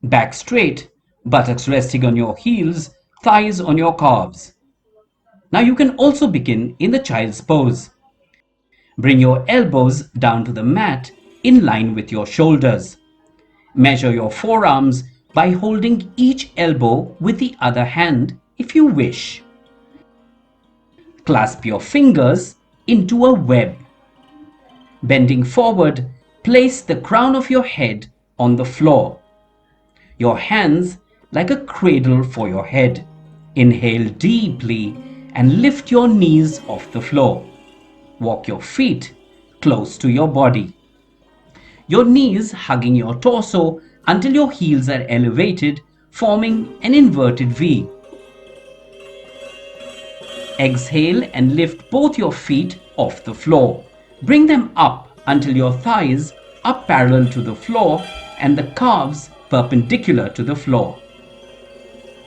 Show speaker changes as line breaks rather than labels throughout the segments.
Back straight, buttocks resting on your heels, thighs on your calves. Now you can also begin in the child's pose. Bring your elbows down to the mat in line with your shoulders. Measure your forearms by holding each elbow with the other hand if you wish. Clasp your fingers into a web. Bending forward, place the crown of your head on the floor. Your hands like a cradle for your head. Inhale deeply and lift your knees off the floor. Walk your feet close to your body. Your knees hugging your torso until your heels are elevated, forming an inverted V. Exhale and lift both your feet off the floor. Bring them up until your thighs are parallel to the floor and the calves perpendicular to the floor.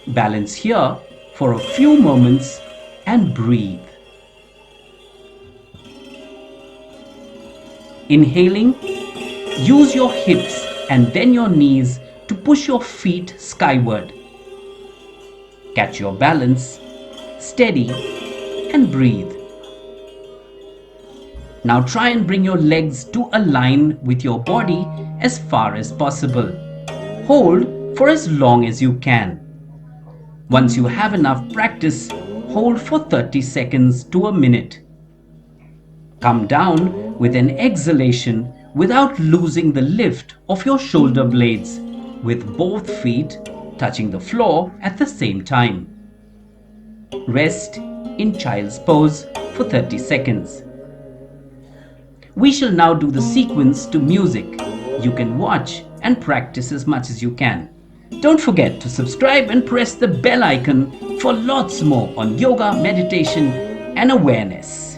Balance here for a few moments and breathe. Inhaling, use your hips and then your knees to push your feet skyward. Catch your balance, steady, and breathe. Now try and bring your legs to align with your body as far as possible. Hold for as long as you can. Once you have enough practice, hold for 30 seconds to a minute. Come down with an exhalation without losing the lift of your shoulder blades, with both feet touching the floor at the same time. Rest in child's pose for 30 seconds. We shall now do the sequence to music. You can watch and practice as much as you can. Don't forget to subscribe and press the bell icon for lots more on yoga, meditation, and awareness.